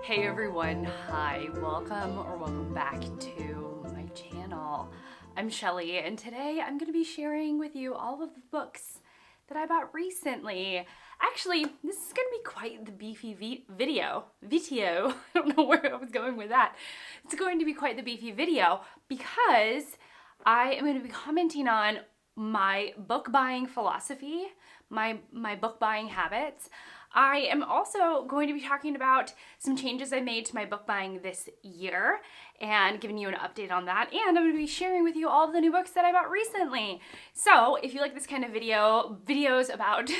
Hey everyone, hi, welcome back to my channel. I'm Shelly, and today I'm going to be sharing with you all of the books that I bought recently. Actually, this is going to be quite the beefy video. I don't know where I was going with that. It's going to be quite the beefy video because I am going to be commenting on my book buying philosophy, my book buying habits. I am also going to be talking about some changes I made to my book buying this year and giving you an update on that. And I'm going to be sharing with you all of the new books that I bought recently. So if you like this kind of videos about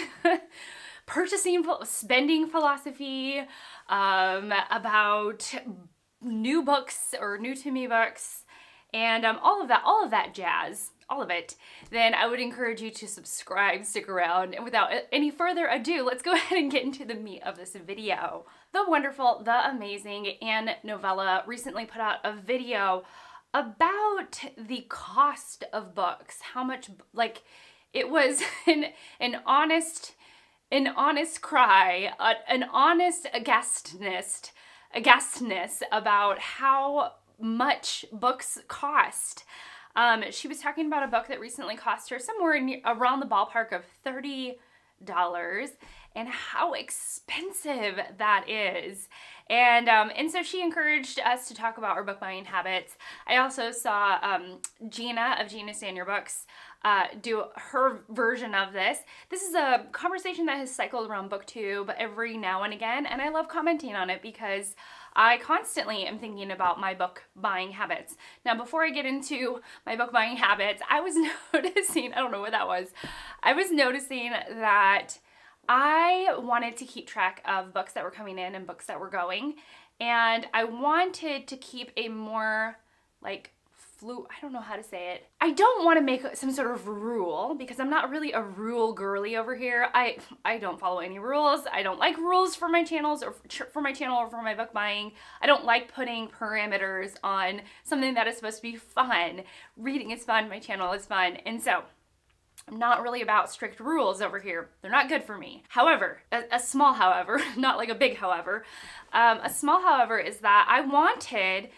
spending philosophy, about new books or new to me books, and all of that jazz, all of it, then I would encourage you to subscribe, stick around, and without any further ado, let's go ahead and get into the meat of this video. The wonderful, the amazing Ann Novella recently put out a video about the cost of books. How much, like, it was an honest cry, an honest aghastness about how much books cost. She was talking about a book that recently cost her somewhere around the ballpark of $30 and how expensive that is. And so she encouraged us to talk about our book buying habits. I also saw Gina of Gina Stand Your Books do her version of this. This is a conversation that has cycled around BookTube every now and again, and I love commenting on it because I constantly am thinking about my book buying habits. Now, before I get into my book buying habits, I was noticing, I don't know what that was, I was noticing that I wanted to keep track of books that were coming in and books that were going, and I wanted to keep a more, like, I don't know how to say it. I don't want to make some sort of rule because I'm not really a rule girly over here. I don't follow any rules. I don't like rules for my channels or for my channel or for my book buying. I don't like putting parameters on something that is supposed to be fun. Reading is fun. My channel is fun. And so I'm not really about strict rules over here. They're not good for me. However, a small however, not like a big however, a small however is that I wanted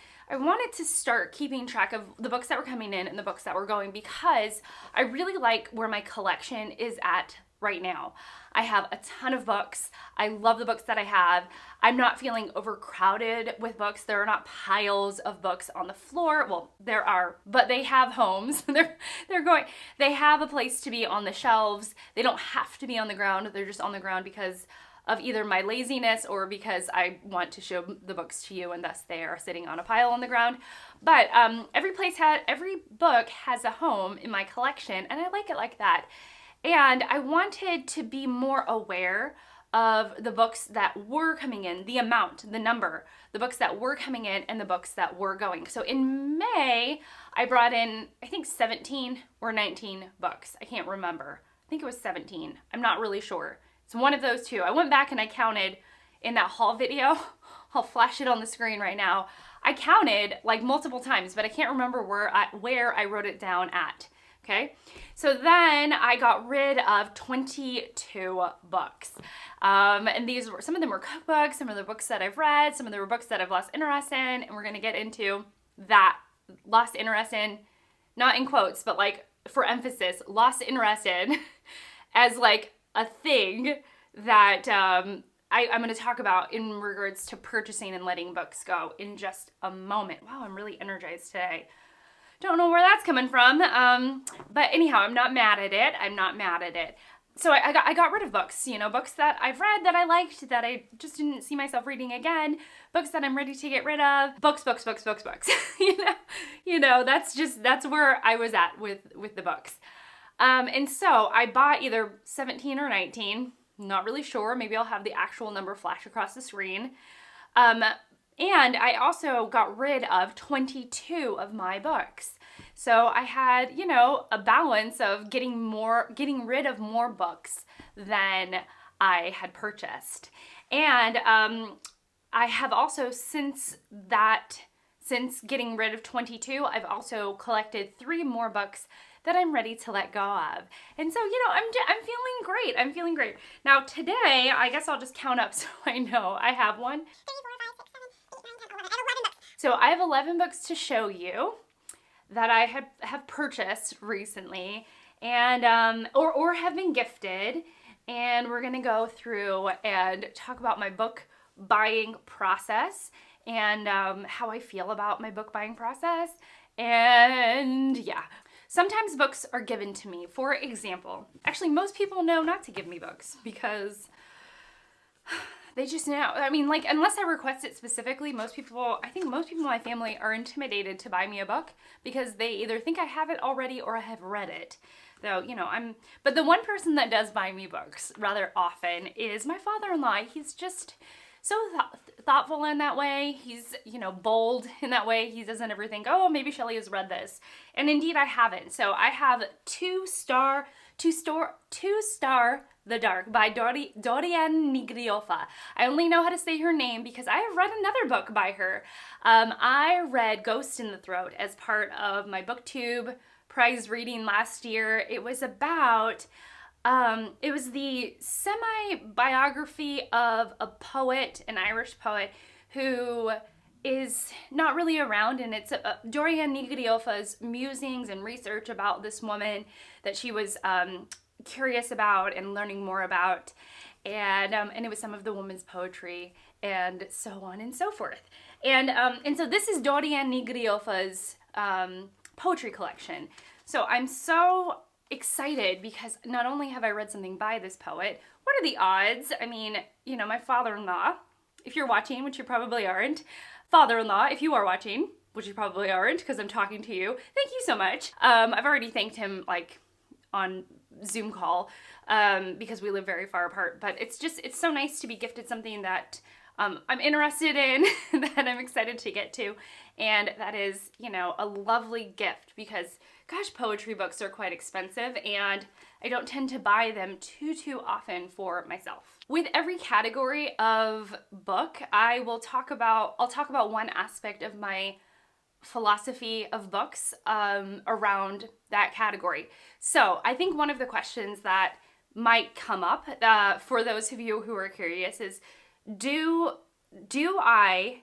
to start keeping track of the books that were coming in and the books that were going because I really like where my collection is at right now. I have a ton of books. I love the books that I have. I'm not feeling overcrowded with books. There are not piles of books on the floor. Well, there are, but they have homes. They have a place to be on the shelves. They don't have to be on the ground. They're just on the ground because of either my laziness or because I want to show the books to you and thus they are sitting on a pile on the ground. But every book has a home in my collection and I like it like that. And I wanted to be more aware of the books that were coming in, the amount, the number, the books that were coming in and the books that were going. So in May, I brought in, I think 17 or 19 books. I can't remember. I think it was 17. I'm not really sure. It's one of those two. I went back and I counted in that haul video. I'll flash it on the screen right now. I counted like multiple times, but I can't remember where I wrote it down at. Okay, so then I got rid of 22 books. And some of them were cookbooks, some of the books that I've read, some of them were books that I've lost interest in, and we're gonna get into that. Lost interest in, not in quotes, but like for emphasis, lost interest in as like a thing that I'm going to talk about in regards to purchasing and letting books go in just a moment. Wow, I'm really energized today. Don't know where that's coming from, but anyhow, I'm not mad at it. So I got rid of books, books that I've read that I liked, that I just didn't see myself reading again, books that I'm ready to get rid of, books. That's where I was at with the books. And so I bought either 17 or 19, not really sure. Maybe I'll have the actual number flash across the screen. And I also got rid of 22 of my books. So I had, a balance of getting rid of more books than I had purchased. And I have also, since getting rid of 22, I've also collected 3 more books that I'm ready to let go of. And so, you know, I'm feeling great. I'm feeling great. Now today, I guess I'll just count up so I know. I have 1, 2, 3, 4, 5, 6, 7, 8, 9, 10, 11. I have 11 books. So I have 11 books to show you that I have purchased recently and or have been gifted. And we're gonna go through and talk about my book buying process and how I feel about my book buying process. And yeah, sometimes books are given to me. For example, actually most people know not to give me books because they just know. I mean, like, unless I request it specifically, I think most people in my family are intimidated to buy me a book because they either think I have it already or I have read it. Though, you know, but the one person that does buy me books rather often is my father-in-law. He's just so thoughtful in that way. He's, you know, bold in that way. He doesn't ever think, oh, maybe Shelley has read this. And indeed I haven't. So I have two star The Dark by Doireann Ghríofa. I only know how to say her name because I have read another book by her. I read Ghost in the Throat as part of my BookTube prize reading last year. It was about, it was the semi-biography of a poet, an Irish poet, who is not really around, and it's Doireann Ghríofa's musings and research about this woman that she was curious about and learning more about, and it was some of the woman's poetry and so on and so forth. And so this is Doireann Ghríofa's poetry collection. So I'm so excited because not only have I read something by this poet, what are the odds? I mean, you know, my father-in-law, if you're watching, which you probably aren't, father-in-law, if you are watching, which you probably aren't because I'm talking to you, thank you so much. I've already thanked him like on Zoom call because we live very far apart, but it's so nice to be gifted something that I'm interested in, that I'm excited to get to, and that is, you know, a lovely gift because, gosh, poetry books are quite expensive, and I don't tend to buy them too often for myself. With every category of book, I'll talk about one aspect of my philosophy of books around that category. So I think one of the questions that might come up for those of you who are curious is, do I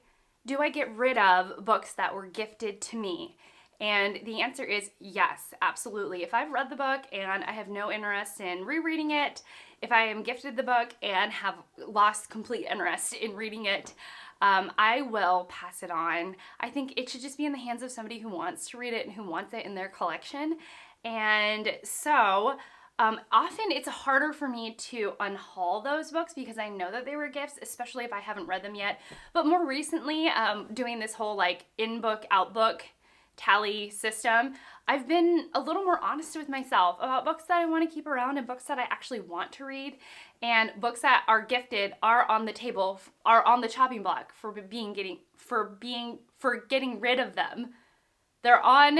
get rid of books that were gifted to me? And the answer is yes, absolutely. If I've read the book and I have no interest in rereading it, if I am gifted the book and have lost complete interest in reading it, I will pass it on. I think it should just be in the hands of somebody who wants to read it and who wants it in their collection. And so often it's harder for me to unhaul those books because I know that they were gifts, especially if I haven't read them yet. But more recently, doing this whole like in-book, out-book tally system, I've been a little more honest with myself about books that I want to keep around and books that I actually want to read, and books that are gifted are on the table, are on the chopping block for getting rid of them. They're on.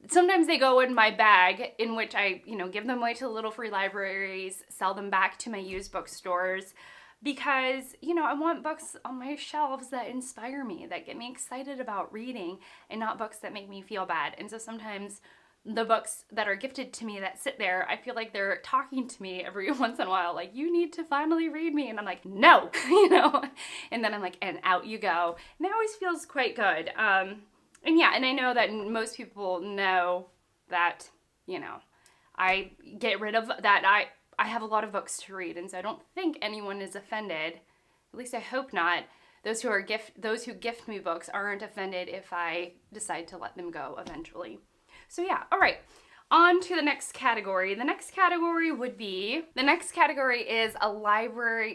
Sometimes they go in my bag, in which I, you know, give them away to little free libraries, sell them back to my used bookstores, because, you know, I want books on my shelves that inspire me, that get me excited about reading, and not books that make me feel bad. And so sometimes the books that are gifted to me that sit there, I feel like they're talking to me every once in a while, like, you need to finally read me. And I'm like, no, you know, and then I'm like, and out you go. And that always feels quite good. And yeah, and I know that most people know that, you know, I get rid of that. I have a lot of books to read, and so I don't think anyone is offended. At least I hope not. Those who gift me books aren't offended if I decide to let them go eventually. So yeah, all right. On to the next category. The next category is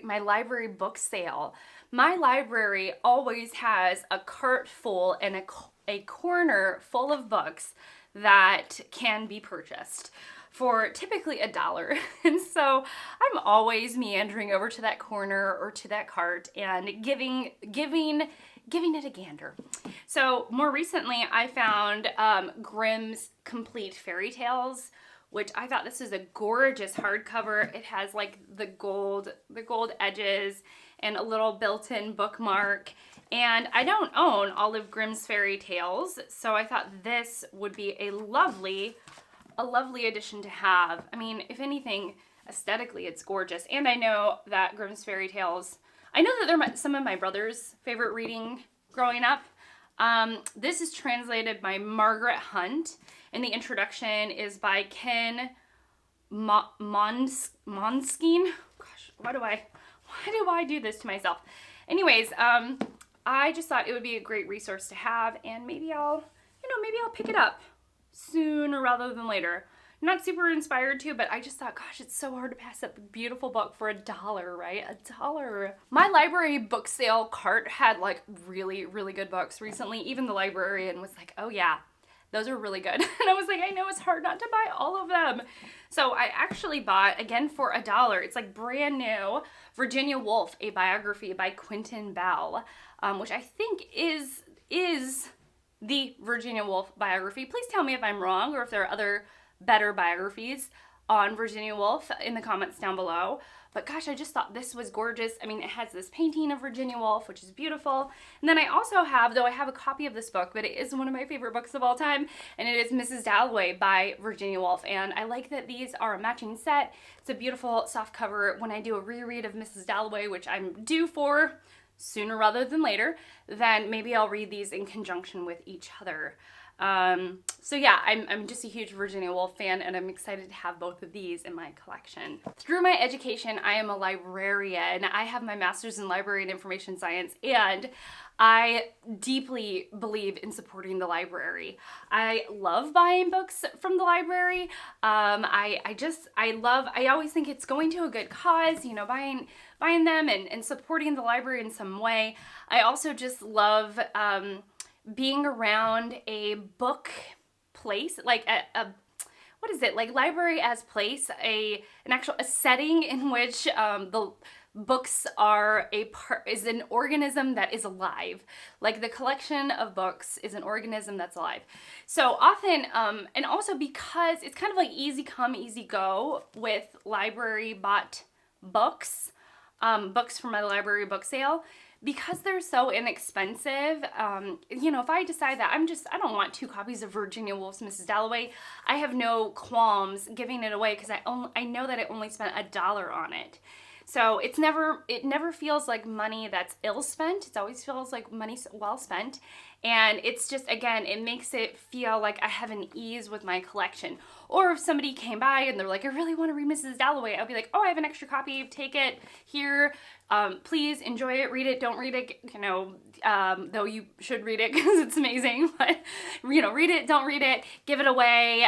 my library book sale. My library always has a cart full and a corner full of books that can be purchased for typically $1. And so I'm always meandering over to that corner or to that cart and giving it a gander. So more recently I found Grimm's Complete Fairy Tales, which I thought this is a gorgeous hardcover. It has like the gold edges and a little built-in bookmark. And I don't own all of Grimm's fairy tales, so I thought this would be a lovely a lovely addition to have. I mean, if anything, aesthetically it's gorgeous. And I know that Grimm's Fairy Tales, I know that they're some of my brother's favorite reading growing up. This is translated by Margaret Hunt, and the introduction is by Ken Monskeen. Gosh, why do I do this to myself? Anyways, I just thought it would be a great resource to have, and maybe I'll pick it up sooner rather than later. I'm not super inspired to, but I just thought, gosh, it's so hard to pass up a beautiful book for $1, right? $1. My library book sale cart had like really, really good books recently. Even the librarian was like, oh yeah, those are really good. And I was like, I know it's hard not to buy all of them. So I actually bought, again for $1, it's like brand new, Virginia Woolf, a biography by Quentin Bell, which I think is the Virginia Woolf biography. Please tell me if I'm wrong or if there are other better biographies on Virginia Woolf in the comments down below. But gosh, I just thought this was gorgeous. I mean, it has this painting of Virginia Woolf, which is beautiful. And then I also have, though I have a copy of this book, but it is one of my favorite books of all time, and it is Mrs. Dalloway by Virginia Woolf. And I like that these are a matching set. It's a beautiful soft cover. When I do a reread of Mrs. Dalloway, which I'm due for sooner rather than later, then maybe I'll read these in conjunction with each other. So yeah, I'm just a huge Virginia Woolf fan, and I'm excited to have both of these in my collection. Through my education, I am a librarian. I have my master's in library and information science, and I deeply believe in supporting the library. I love buying books from the library. I always think it's going to a good cause, you know, buying them and supporting the library in some way. I also just love, being around a book place, like what is it, like library as place, an setting in which the books are is an organism that is alive. Like the collection of books is an organism that's alive. So often, and also because it's kind of like easy come, easy go with library bought books, books from my library book sale. Because they're so inexpensive, you know, if I decide that I don't want 2 copies of Virginia Woolf's Mrs. Dalloway, I have no qualms giving it away because I know that I only spent $1 on it. So it never feels like money that's ill spent. It always feels like money well spent. And it's just, again, it makes it feel like I have an ease with my collection. Or if somebody came by and they're like, I really want to read Mrs. Dalloway, I'll be like, oh, I have an extra copy, take it here. Please enjoy it, read it, don't read it, you know, though you should read it because it's amazing. But, you know, read it, don't read it, give it away,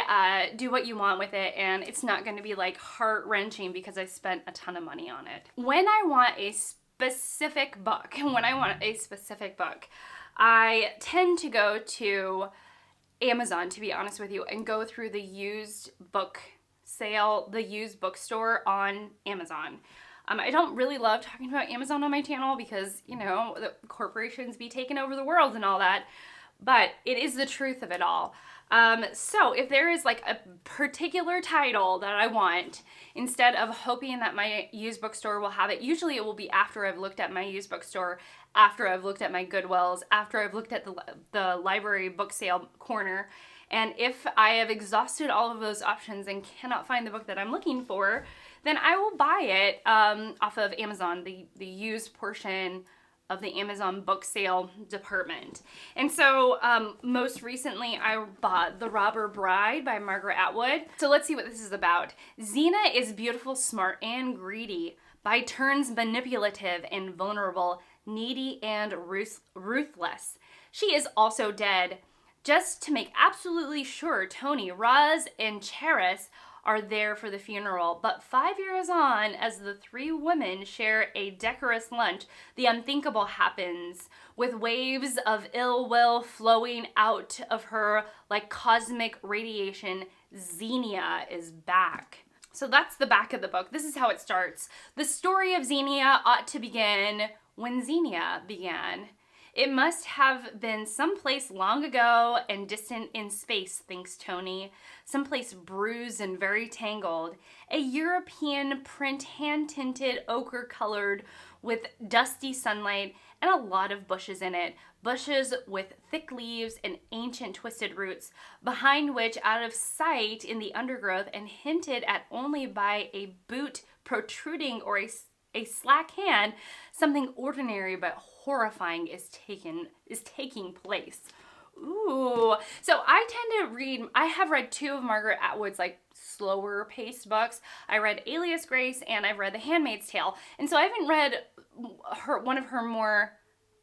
do what you want with it. And it's not going to be like heart-wrenching because I spent a ton of money on it. When I want a specific book, I tend to go to Amazon, to be honest with you, and go through the used book sale, the used bookstore on Amazon. I don't really love talking about Amazon on my channel because, you know, the corporations be taking over the world and all that, but it is the truth of it all. So if there is like a particular title that I want, instead of hoping that my used bookstore will have it, usually it will be after I've looked at my used bookstore, after I've looked at my Goodwills, after I've looked at the library book sale corner. And if I have exhausted all of those options and cannot find the book that I'm looking for, then I will buy it off of Amazon, the used portion of the Amazon book sale department. And so most recently I bought The Robber Bride by Margaret Atwood. So let's see what this is about. Xena is beautiful, smart, and greedy, by turns manipulative and vulnerable, needy and ruthless. She is also dead. Just to make absolutely sure, Tony, Roz, and Charis are there for the funeral. But 5 years on, as the 3 women share a decorous lunch, the unthinkable happens, with waves of ill will flowing out of her like cosmic radiation. Xenia is back. So that's the back of the book. This is how it starts. The story of Xenia ought to begin when Xenia began. It must have been someplace long ago and distant in space, thinks Tony. Someplace bruised and very tangled. A European print, hand-tinted, ochre-colored, with dusty sunlight and a lot of bushes in it. Bushes with thick leaves and ancient twisted roots, behind which, out of sight in the undergrowth and hinted at only by a boot protruding or a slack hand, something ordinary but horrifying is taking place. Ooh. So I tend to I have read 2 of Margaret Atwood's like slower paced books. I read Alias, Grace, and I've read The Handmaid's Tale. And so I haven't read one of her more,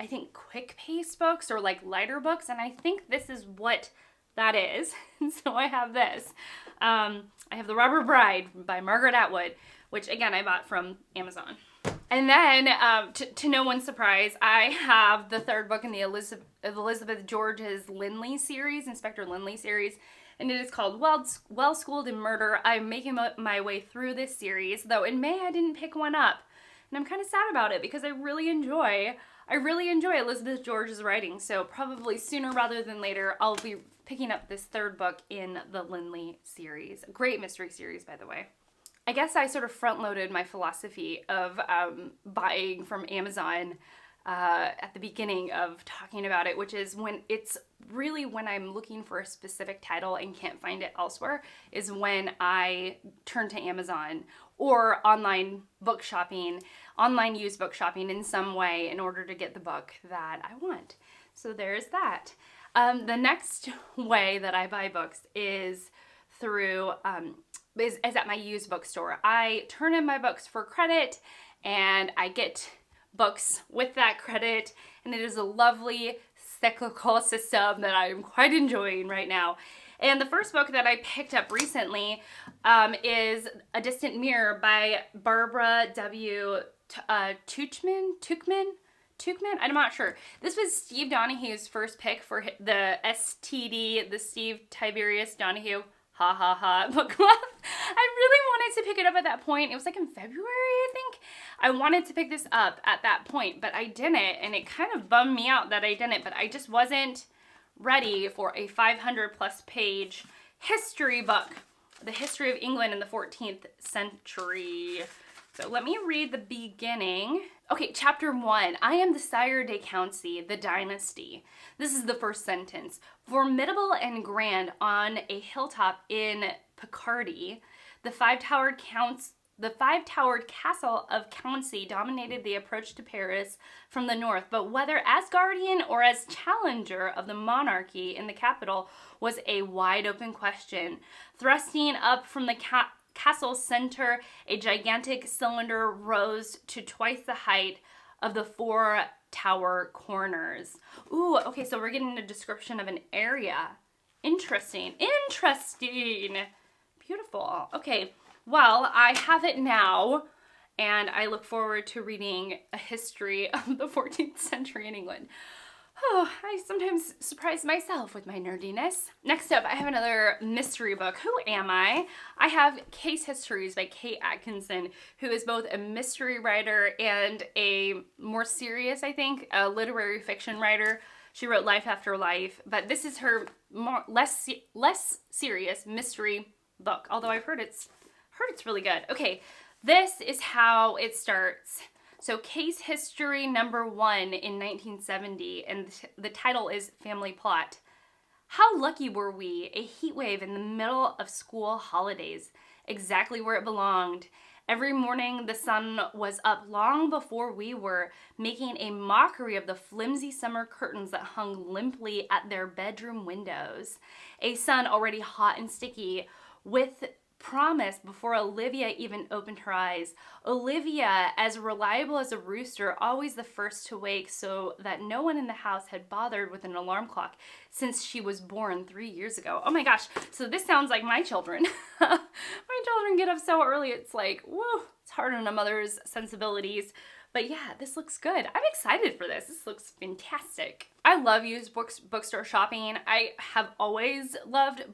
I think, quick paced books or like lighter books. And I think this is what that is. And so I have this. I have The Robber Bride by Margaret Atwood, which again, I bought from Amazon. And then, to no one's surprise, I have the 3rd book in the Elizabeth George's Linley series, Inspector Linley series, and it is called Well Schooled in Murder. I'm making my way through this series, though in May I didn't pick one up, and I'm kind of sad about it because I really enjoy Elizabeth George's writing, so probably sooner rather than later I'll be picking up this 3rd book in the Linley series. Great mystery series, by the way. I guess I sort of front-loaded my philosophy of buying from Amazon at the beginning of talking about it, which is when I'm looking for a specific title and can't find it elsewhere, is when I turn to Amazon or online book shopping, online used book shopping in some way in order to get the book that I want. So there's that. The next way that I buy books is through is at my used bookstore. I turn in my books for credit and I get books with that credit, and it is a lovely cyclical system that I'm quite enjoying right now. And the first book that I picked up recently is A Distant Mirror by Barbara W. Tuchman? I'm not sure. This was Steve Donahue's first pick for the STD, the Steve Tiberius Donahue book club. I really wanted to pick it up at that point. It was like in February, I think. I wanted to pick this up at that point, but I didn't, and it kind of bummed me out that I didn't, but I just wasn't ready for a 500 plus page history book. The history of England in the 14th century. So let me read the beginning. Okay, chapter 1. I am the Sire de Councy, the dynasty. This is the first sentence. Formidable and grand on a hilltop in Picardy, the five-towered castle of Councy dominated the approach to Paris from the north, but whether as guardian or as challenger of the monarchy in the capital was a wide-open question. Thrusting up from the castle's center, a gigantic cylinder rose to twice the height of the 4 tower corners. Ooh, okay, so we're getting a description of an area. Interesting. Beautiful. Okay, well, I have it now, and I look forward to reading a history of the 14th century in England. Oh, I sometimes surprise myself with my nerdiness. Next up, I have another mystery book. Who am I? I have Case Histories by Kate Atkinson, who is both a mystery writer and a more serious, I think, a literary fiction writer. She wrote Life After Life, but this is her less serious mystery book, although I've heard it's really good. Okay, this is how it starts. So Case History number 1 in 1970, and the title is Family Plot. How lucky were we? A heat wave in the middle of school holidays, exactly where it belonged. Every morning the sun was up long before we were, making a mockery of the flimsy summer curtains that hung limply at their bedroom windows. A sun already hot and sticky, with promise before Olivia even opened her eyes. Olivia, as reliable as a rooster, always the first to wake, so that no one in the house had bothered with an alarm clock since she was born 3 years ago. Oh my gosh, so this sounds like my children. My children get up so early, it's like, whoa, it's hard on a mother's sensibilities. But yeah, this looks good. I'm excited for this. This looks fantastic. I love used bookstore shopping. I have always loved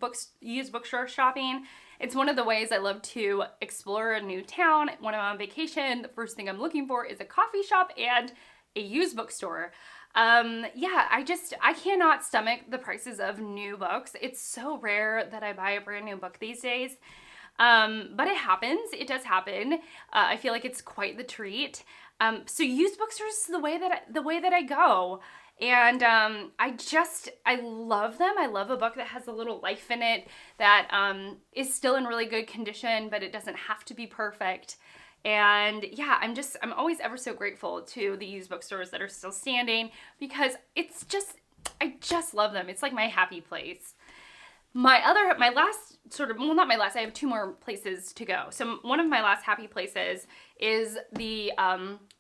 used bookstore shopping. It's one of the ways I love to explore a new town. When I'm on vacation, the first thing I'm looking for is a coffee shop and a used bookstore. I cannot stomach the prices of new books. It's so rare that I buy a brand new book these days. But it happens. It does happen. I feel like it's quite the treat. So used bookstores is the way that I go. And I love them. I love a book that has a little life in it, that is still in really good condition, but it doesn't have to be perfect. And yeah, I'm always ever so grateful to the used bookstores that are still standing, because I just love them. It's like my happy place. My last sort of, well, not my last, I have two more places to go. So one of my last happy places is the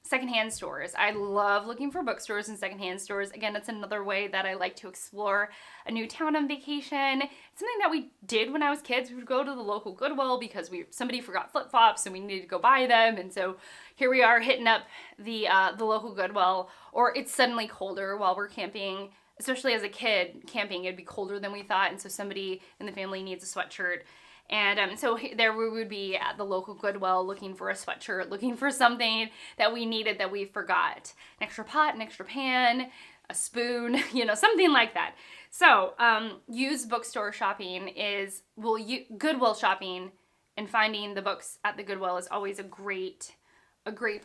secondhand stores. I love looking for bookstores and secondhand stores. Again, it's another way that I like to explore a new town on vacation. It's something that we did when I was kids. We would go to the local Goodwill because somebody forgot flip-flops and we needed to go buy them. And so here we are hitting up the local Goodwill. Or it's suddenly colder while we're camping. Especially as a kid, camping, it'd be colder than we thought, and so somebody in the family needs a sweatshirt. And so there we would be at the local Goodwill looking for a sweatshirt, looking for something that we needed that we forgot. An extra pot, an extra pan, a spoon, something like that. So used bookstore shopping Goodwill shopping and finding the books at the Goodwill is always a great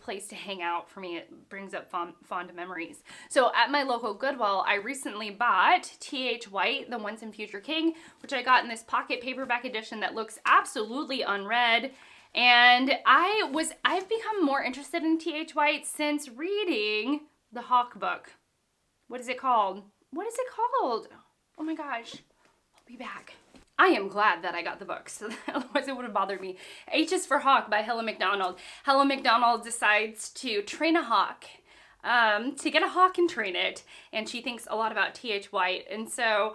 place to hang out for me. It brings up fond memories. So at my local Goodwill, I recently bought T.H. White, The Once and Future King, which I got in this pocket paperback edition that looks absolutely unread. And I've become more interested in T.H. White since reading the Hawk book. What is it called? Oh my gosh. I'll be back. I am glad that I got the books, otherwise it would have bothered me. H is for Hawk by Helen MacDonald. Helen MacDonald decides to train a hawk, to get a hawk and train it, and she thinks a lot about T.H. White. And so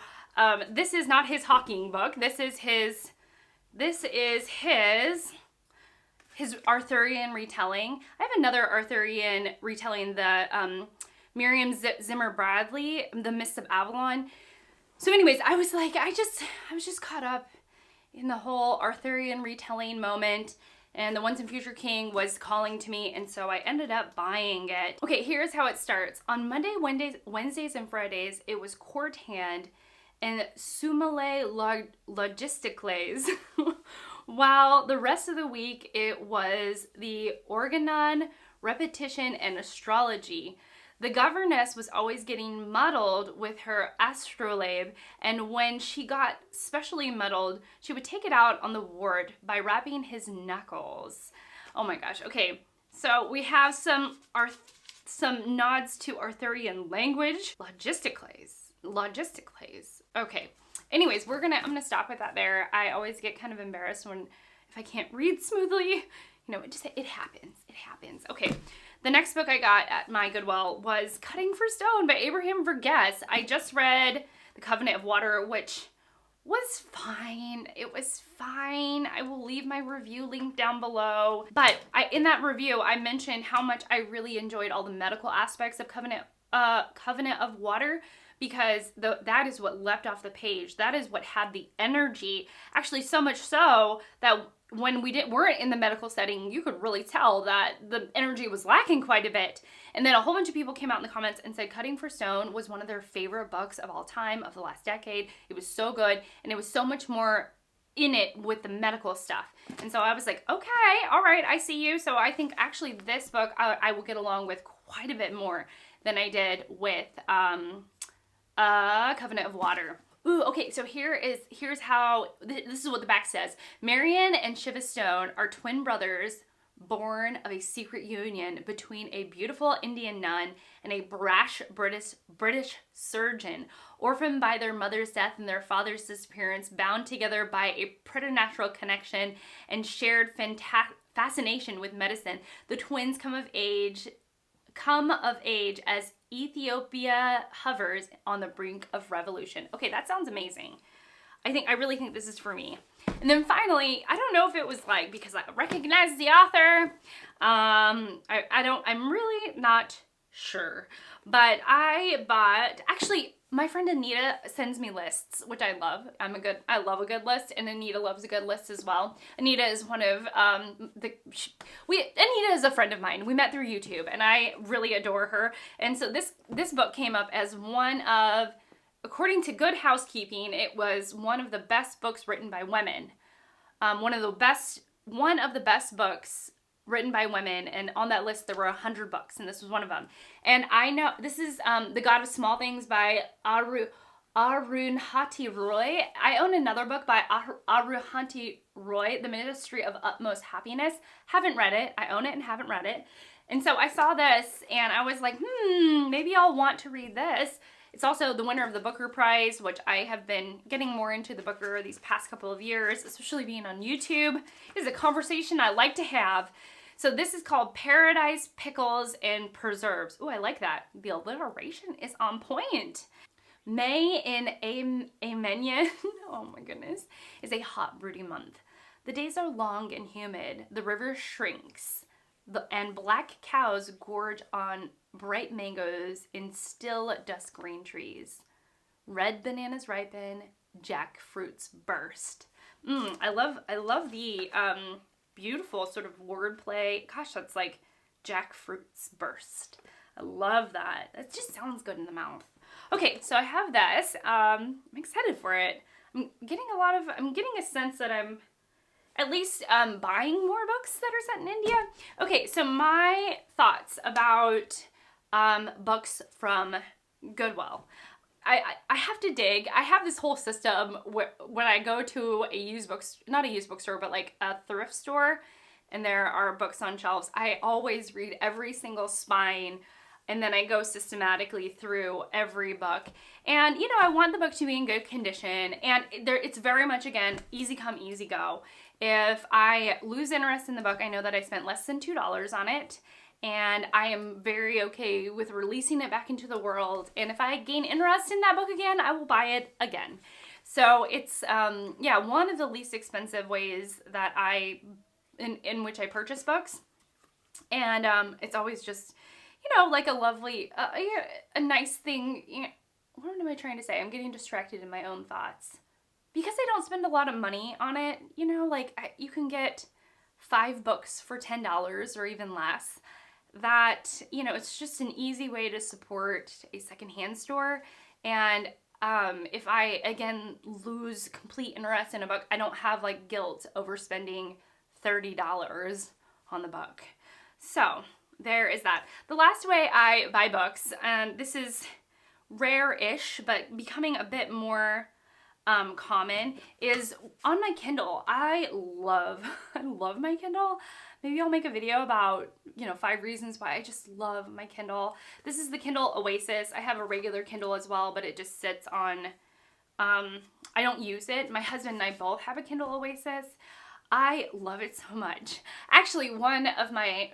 this is not his hawking book. This is his Arthurian retelling. I have another Arthurian retelling, the Marion Zimmer Bradley, The Mists of Avalon. So anyways, I was just caught up in the whole Arthurian retelling moment, and The Once and Future King was calling to me, and so I ended up buying it. Okay, here's how it starts. On Monday, Wednesdays, and Fridays, it was Court Hand and Sumile Logisticles, while the rest of the week it was the Organon, Repetition, and Astrology. The governess was always getting muddled with her astrolabe, and when she got specially muddled, she would take it out on the ward by rapping his knuckles. Oh my gosh. Okay, so we have some nods to Arthurian language. Logisticles. Okay. Anyways, I'm gonna stop with that there. I always get kind of embarrassed if I can't read smoothly. It happens. Okay. The next book I got at my Goodwill was Cutting for Stone by Abraham Verghese. I just read The Covenant of Water, which was fine. It was fine. I will leave my review link down below. But in that review, I mentioned how much I really enjoyed all the medical aspects of Covenant of Water, because that is what leapt off the page. That is what had the energy. Actually, so much so that when we weren't in the medical setting, you could really tell that the energy was lacking quite a bit. And then a whole bunch of people came out in the comments and said Cutting for Stone was one of their favorite books of all time, of the last decade. It was so good, and it was so much more in it with the medical stuff. And so I was like, okay, all right, I see you. So I think actually this book I will get along with quite a bit more than I did with Covenant of Water. Ooh, okay, so here's how, this is what the back says. Marion and Shiva Stone are twin brothers born of a secret union between a beautiful Indian nun and a brash British surgeon, orphaned by their mother's death and their father's disappearance, bound together by a preternatural connection and shared fascination with medicine. The twins come of age as Ethiopia hovers on the brink of revolution. Okay, that sounds amazing. I really think this is for me. And then finally, I don't know if it was because I recognize the author. I'm really not sure. But actually, my friend Anita sends me lists, which I love. I love a good list, and Anita loves a good list as well. Anita is one of Anita is a friend of mine. We met through YouTube, and I really adore her. And so this book came up as one of, according to Good Housekeeping, it was one of the best books written by women. One of the best books written by women, and on that list there were 100 books, and this was one of them. And I know this is The God of Small Things by Arundhati Roy. I own another book by Arundhati Roy, The Ministry of Utmost Happiness. Haven't read it. I own it and haven't read it. And so I saw this and I was like, maybe I'll want to read this. It's also the winner of the Booker Prize, which I have been getting more into the Booker these past couple of years, especially being on YouTube. It's a conversation I like to have. So this is called Paradise, Pickles, and Preserves. Oh, I like that. The alliteration is on point. May in Amenyan, oh my goodness, is a hot, broody month. The days are long and humid. The river shrinks, and black cows gorge on bright mangoes in still dusk green trees. Red bananas ripen, jackfruits burst. I love the beautiful sort of wordplay. Gosh, that's like jackfruits burst. I love that. That just sounds good in the mouth. Okay, so I have this. I'm excited for it. I'm getting a sense that I'm at least buying more books that are set in India. Okay, so my thoughts about books from Goodwill. I have to dig. I have this whole system where when I go to not a used bookstore, but like a thrift store, and there are books on shelves, I always read every single spine, and then I go systematically through every book. And, you know, I want the book to be in good condition, and it's very much, again, easy come, easy go. If I lose interest in the book, I know that I spent less than $2 on it, and I am very okay with releasing it back into the world. And if I gain interest in that book again, I will buy it again. So it's, one of the least expensive ways that in which I purchase books. And it's always just, you know, like a lovely, a nice thing. You know, what am I trying to say? I'm getting distracted in my own thoughts. Because I don't spend a lot of money on it, you know, like you can get 5 books for $10 or even less. That, you know, it's just an easy way to support a secondhand store. And if I, again, lose complete interest in a book, I don't have like guilt over spending $30 on the book. So there is that. The last way I buy books, and this is rare-ish, but becoming a bit more common, is on my Kindle. I love my Kindle. Maybe I'll make a video about, you know, 5 reasons why I just love my Kindle. This is the Kindle Oasis. I have a regular Kindle as well, but it just sits on, I don't use it. My husband and I both have a Kindle Oasis. I love it so much. Actually, one of my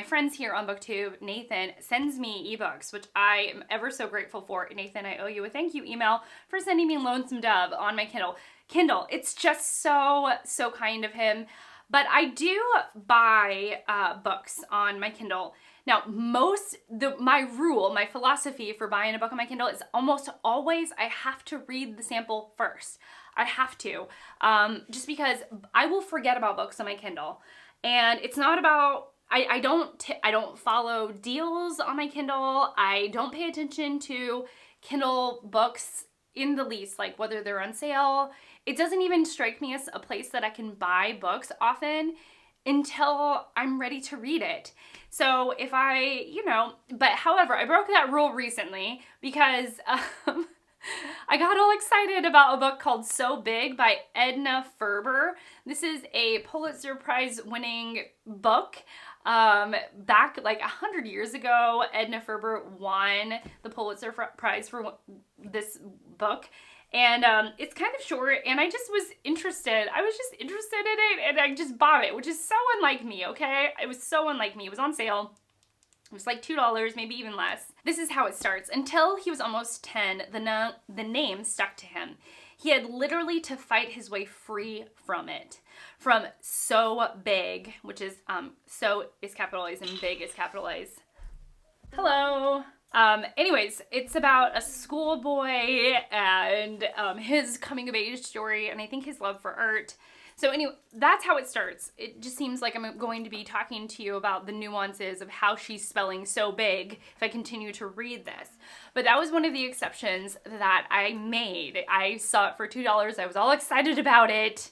friends here on BookTube, Nathan, sends me ebooks, which I am ever so grateful for. Nathan, I owe you a thank you email for sending me Lonesome Dove on my Kindle. It's just so kind of him. But I do buy books on my Kindle. Now, my philosophy for buying a book on my Kindle is almost always I have to read the sample first. I have to, just because I will forget about books on my Kindle. And it's not about, I don't follow deals on my Kindle. I don't pay attention to Kindle books in the least, like whether they're on sale. It doesn't even strike me as a place that I can buy books often until I'm ready to read it. So if but however, I broke that rule recently because I got all excited about a book called So Big by Edna Ferber. This is a Pulitzer Prize winning book. Back like 100 years ago, Edna Ferber won the Pulitzer Prize for this book. And it's kind of short, and I just was interested. I was just interested in it, and I just bought it, which is so unlike me, okay? It was so unlike me. It was on sale. It was like $2, maybe even less. This is how it starts. Until he was almost 10, the name stuck to him. He had literally to fight his way free from it. From So Big, which is, so is capitalized and big is capitalized. Hello. Anyways, it's about a schoolboy and his coming of age story, and I think his love for art. So anyway, that's how it starts. It just seems like I'm going to be talking to you about the nuances of how she's spelling so big if I continue to read this. But that was one of the exceptions that I made. I saw it for $2. I was all excited about it.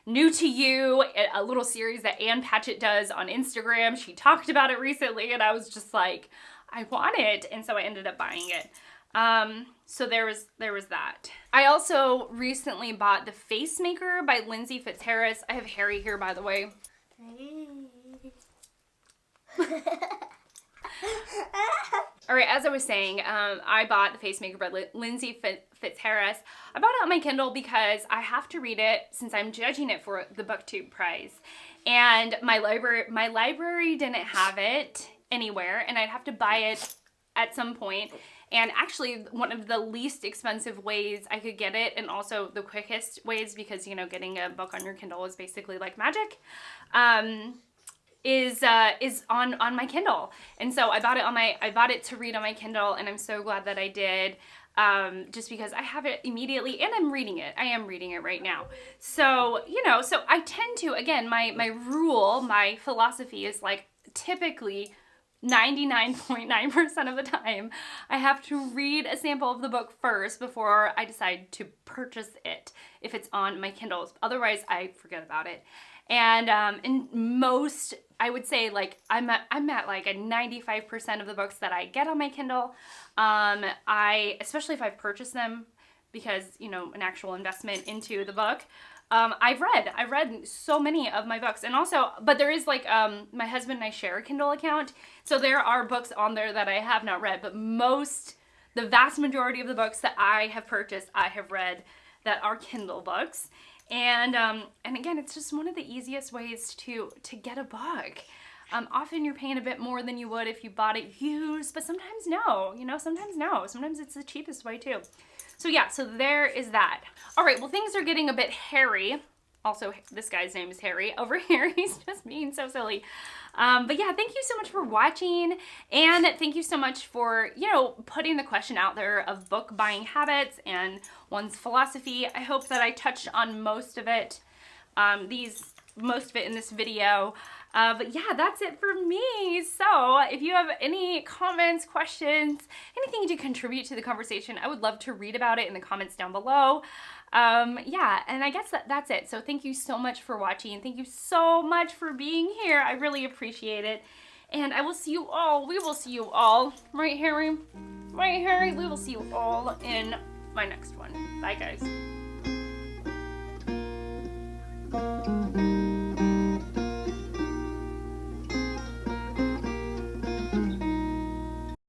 New to You, a little series that Ann Patchett does on Instagram. She talked about it recently and I was just like, I want it. And so I ended up buying it. So there was that. I also recently bought The Facemaker by Lindsey Fitzharris. I have Harry here, by the way. All right, as I was saying, I bought The Facemaker by Lindsey Fitzharris. I bought it on my Kindle because I have to read it since I'm judging it for the BookTube prize. And my library didn't have it anywhere, and I'd have to buy it at some point. And actually, one of the least expensive ways I could get it, and also the quickest ways, because, you know, getting a book on your Kindle is basically like magic, is on my Kindle. And so I bought it to read on my Kindle, and I'm so glad that I did, just because I have it immediately, and I'm reading it. I am reading it right now. So, you know, so I tend to, again, my philosophy is like, typically 99.9% of the time, I have to read a sample of the book first before I decide to purchase it if it's on my Kindles. Otherwise, I forget about it. And in most, I would say, like, I'm at like a 95% of the books that I get on my Kindle. Especially if I've purchased them, because, you know, an actual investment into the book. I've read so many of my books, and also, but there is like, my husband and I share a Kindle account, so there are books on there that I have not read, but the vast majority of the books that I have purchased, I have read that are Kindle books, and again, it's just one of the easiest ways to get a book. Often you're paying a bit more than you would if you bought it used, but sometimes no, you know, sometimes it's the cheapest way too. So yeah, so there is that. All right, well, things are getting a bit hairy. Also, this guy's name is Harry over here. He's just being so silly. But yeah, thank you so much for watching. And thank you so much for, you know, putting the question out there of book buying habits and one's philosophy. I hope that I touched on most of it, most of it in this video. But yeah, that's it for me. So if you have any comments, questions, anything to contribute to the conversation, I would love to read about it in the comments down below. Yeah, and I guess that's it. So thank you so much for watching. Thank you so much for being here. I really appreciate it. And I will see you all. We will see you all. Right, Harry? Right, Harry? We will see you all in my next one. Bye, guys.